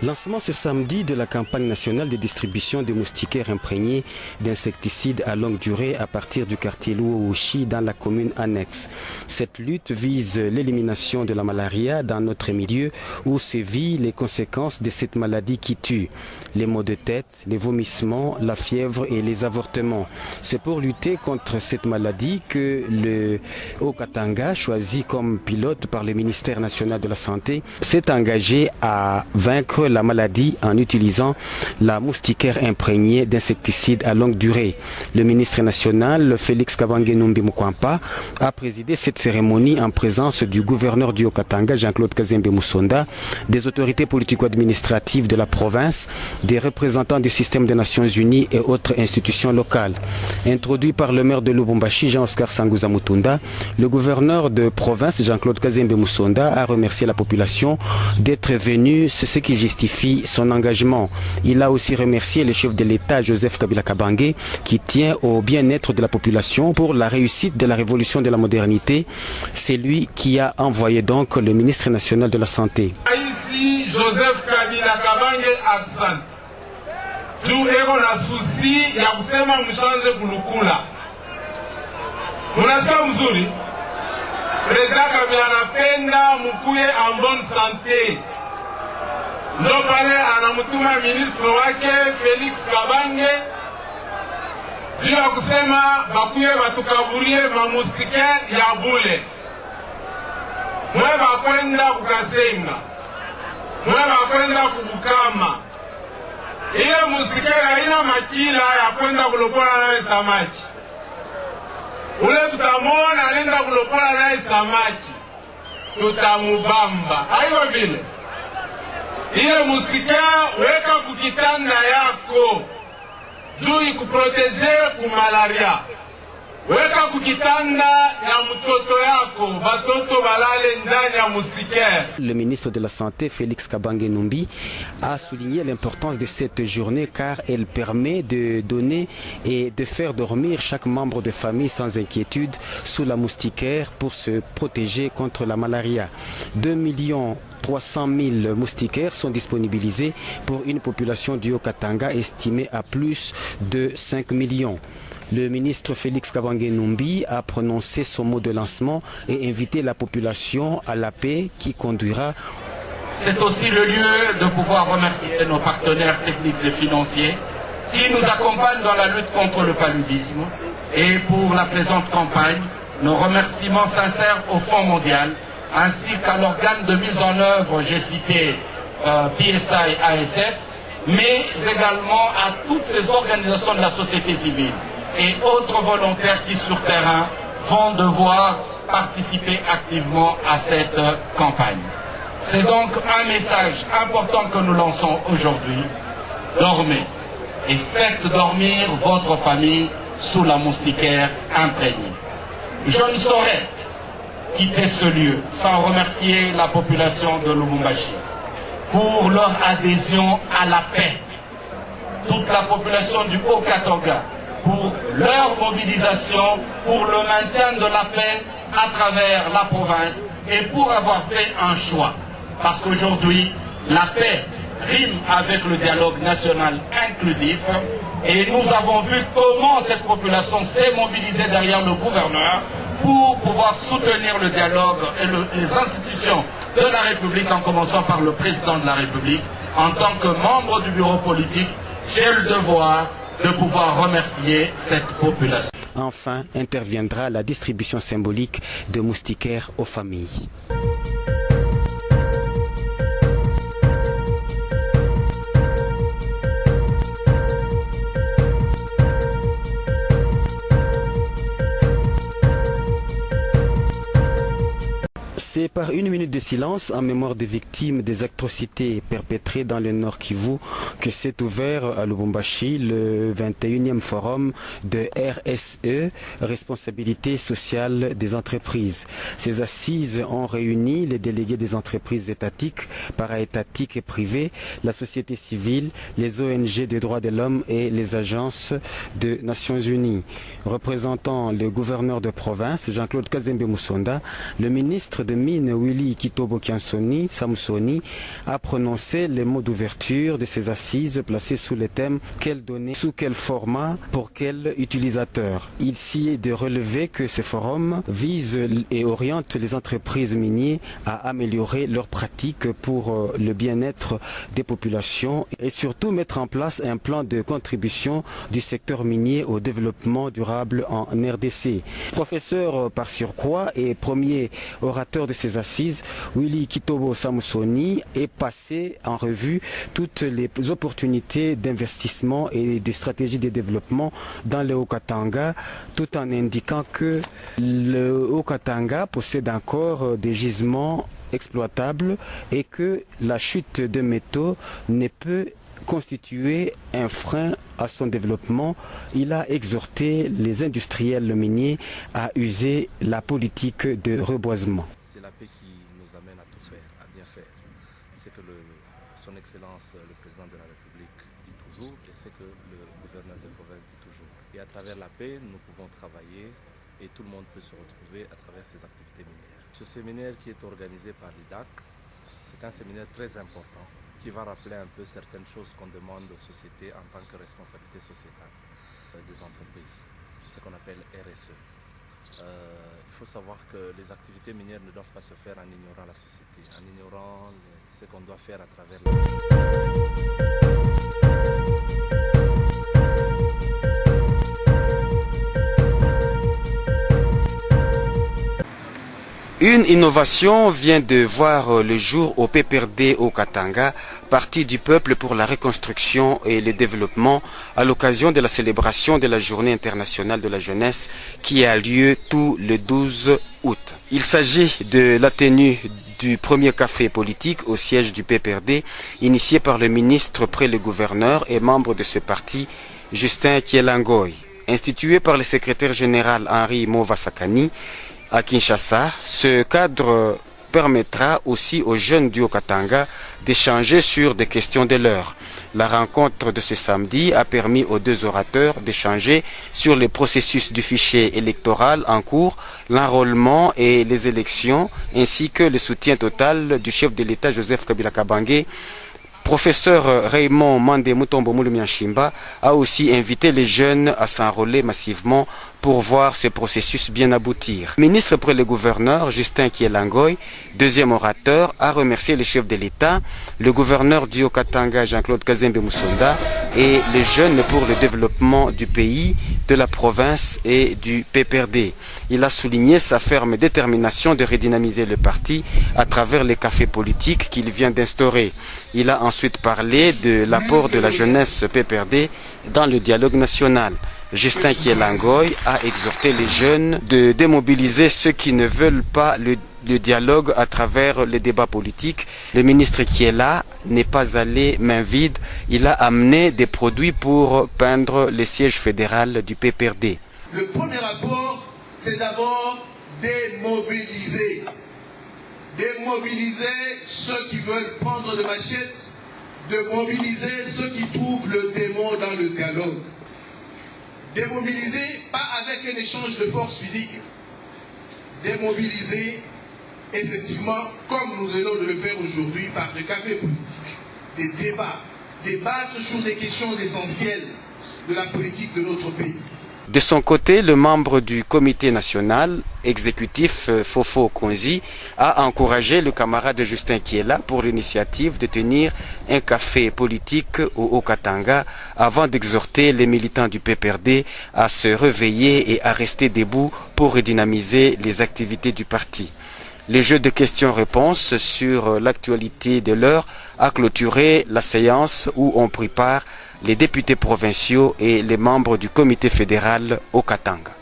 Lancement ce samedi de la campagne nationale de distribution de moustiquaires imprégnés d'insecticides à longue durée à partir du quartier Luowoshi dans la commune annexe. Cette lutte vise l'élimination de la malaria dans notre milieu où sévit les conséquences de cette maladie qui tue. Les maux de tête, les vomissements, la fièvre et les avortements. C'est pour lutter contre cette maladie que le Haut-Katanga, choisi comme pilote par le ministère national de la Santé, s'est engagé à vaincre la maladie en utilisant la moustiquaire imprégnée d'insecticides à longue durée. Le ministre national, Félix Kabange Numbi Mukwampa, a présidé cette cérémonie en présence du gouverneur du Haut-Katanga, Jean-Claude Kazembe Musonda, des autorités politico-administratives de la province, des représentants du système des Nations Unies et autres institutions locales. Introduit par le maire de Lubumbashi, Jean-Oscar Sanguza Mutunda, le gouverneur de province, Jean-Claude Kazembe Musonda, a remercié la population d'être venue, ce qui justifie son engagement. Il a aussi remercié le chef de l'État, Joseph Kabila Kabange, qui tient au bien-être de la population pour la réussite de la révolution de la modernité. C'est lui qui a envoyé donc le ministre national de la Santé. Ici, Joseph Kabila Kabange absent. Juu eko na susi ya kusema mshanze kulukula. Munasikia mzuri? President Kabila anapenda mkuye en bonne santé. Ndio pale anamtuma ministre wake Felix Kabange juu ya kusema bakuye batukaburie mamustikere ya bule. Mwe bakwenda kukasenga. Mwe bakwenda kubukama. Ile mustikere haina makila ya kwenda kulopola naye samaki. Ule tutamwona anaenda kulopola naye samaki. Tutamubamba. Hayo vile. Ile mustika weka kukitanda yako juu ikuprotege kumalaria. Weka kukitanda ya mtoto yako, batoto balale ndani ya mustika. Le ministre de la Santé, Félix Kabange Numbi, a souligné l'importance de cette journée car elle permet de donner et de faire dormir chaque membre de famille sans inquiétude sous la moustiquaire pour se protéger contre la malaria. 2,3 millions moustiquaires sont disponibilisés pour une population du Haut-Katanga estimée à plus de 5 millions. Le ministre Félix Kabange Numbi a prononcé son mot de lancement et invité la population à la paix qui conduira. C'est aussi le lieu de pouvoir remercier nos partenaires techniques et financiers qui nous accompagnent dans la lutte contre le paludisme et pour la présente campagne. Nos remerciements sincères au Fonds mondial ainsi qu'à l'organe de mise en œuvre, j'ai cité PSI ASF, mais également à toutes ces organisations de la société civile et autres volontaires qui sur terrain vont devoir participer activement à cette campagne. C'est donc un message important que nous lançons aujourd'hui. Dormez et faites dormir votre famille sous la moustiquaire imprégnée. Je ne saurais quitter ce lieu sans remercier la population de Lubumbashi pour leur adhésion à la paix. Toute la population du Haut-Katanga pour leur mobilisation pour le maintien de la paix à travers la province et pour avoir fait un choix. Parce qu'aujourd'hui, la paix rime avec le dialogue national inclusif et nous avons vu comment cette population s'est mobilisée derrière le gouverneur pour pouvoir soutenir le dialogue et les institutions de la République, en commençant par le président de la République. En tant que membre du bureau politique, j'ai le devoir de pouvoir remercier cette population. Enfin, interviendra la distribution symbolique de moustiquaires aux familles. C'est par une minute de silence en mémoire des victimes des atrocités perpétrées dans le Nord Kivu que s'est ouvert à Lubumbashi le 21e forum de RSE, Responsabilité sociale des entreprises. Ces assises ont réuni les délégués des entreprises étatiques, para-étatiques et privées, la société civile, les ONG des droits de l'homme et les agences des Nations Unies. Représentant le gouverneur de province, Jean-Claude Kazembe Musonda, le ministre de mines Willy Kitobo Kiansoni Samsoni a prononcé les mots d'ouverture de ces assises placées sous le thème « Quelles données, sous quel format, pour quel utilisateur ». Il s'y est de relever que ces forums visent et orientent les entreprises minières à améliorer leurs pratiques pour le bien-être des populations et surtout mettre en place un plan de contribution du secteur minier au développement durable en RDC. Professeur par surcroît et premier orateur de ces assises, Willy Kitobo Samsoni est passé en revue toutes les opportunités d'investissement et de stratégies de développement dans le Haut-Katanga, tout en indiquant que le Haut-Katanga possède encore des gisements exploitables et que la chute de métaux ne peut constituer un frein à son développement. Il a exhorté les industriels miniers à user la politique de reboisement. C'est la paix qui nous amène à tout faire, à bien faire. C'est que son Excellence, le Président de la République, dit toujours et c'est que le gouverneur de province dit toujours. Et à travers la paix, nous pouvons travailler et tout le monde peut se retrouver à travers ces activités minières. Ce séminaire qui est organisé par l'IDAC, c'est un séminaire très important qui va rappeler un peu certaines choses qu'on demande aux sociétés en tant que responsabilité sociétale des entreprises, ce qu'on appelle RSE. Il faut savoir que les activités minières ne doivent pas se faire en ignorant la société, en ignorant ce qu'on doit faire à travers la Une innovation vient de voir le jour au PPRD au Katanga, Parti du peuple pour la reconstruction et le développement, à l'occasion de la célébration de la Journée internationale de la jeunesse qui a lieu tout le 12 août. Il s'agit de la tenue du premier café politique au siège du PPRD, initié par le ministre près le gouverneur et membre de ce parti, Justin Kielangoy. Institué par le secrétaire général Henri Movasakani, à Kinshasa, ce cadre permettra aussi aux jeunes du Haut-Katanga d'échanger sur des questions de l'heure. La rencontre de ce samedi a permis aux deux orateurs d'échanger sur le processus du fichier électoral en cours, l'enrôlement et les élections, ainsi que le soutien total du chef de l'État Joseph Kabila Kabange. Professeur Raymond Mande Mutombo Mulumianshimba a aussi invité les jeunes à s'enrôler massivement pour voir ce processus bien aboutir. Le ministre près le gouverneur, Justin Kielangoy, deuxième orateur, a remercié le chef de l'État, le gouverneur du Haut-Katanga, Jean-Claude Kazembe Moussonda, et les jeunes pour le développement du pays, de la province et du PPRD. Il a souligné sa ferme détermination de redynamiser le parti à travers les cafés politiques qu'il vient d'instaurer. Il a ensuite parlé de l'apport de la jeunesse PPRD dans le dialogue national. Justin Kielangoy a exhorté les jeunes de démobiliser ceux qui ne veulent pas le dialogue à travers les débats politiques. Le ministre qui est là n'est pas allé main vide. Il a amené des produits pour peindre le siège fédéral du PPRD. Le premier rapport, c'est d'abord démobiliser. Démobiliser ceux qui veulent prendre des machettes, démobiliser ceux qui trouvent le démon dans le dialogue. Démobiliser, pas avec un échange de force physique. Démobiliser, effectivement, comme nous allons de le faire aujourd'hui, par des cafés politiques, des débats, débattre sur des questions essentielles de la politique de notre pays. De son côté, le membre du comité national exécutif Fofo Konzi a encouragé le camarade Justin qui est là pour l'initiative de tenir un café politique au Haut-Katanga avant d'exhorter les militants du PPRD à se réveiller et à rester debout pour redynamiser les activités du parti. Les jeux de questions-réponses sur l'actualité de l'heure a clôturé la séance où ont pris part les députés provinciaux et les membres du comité fédéral au Katanga.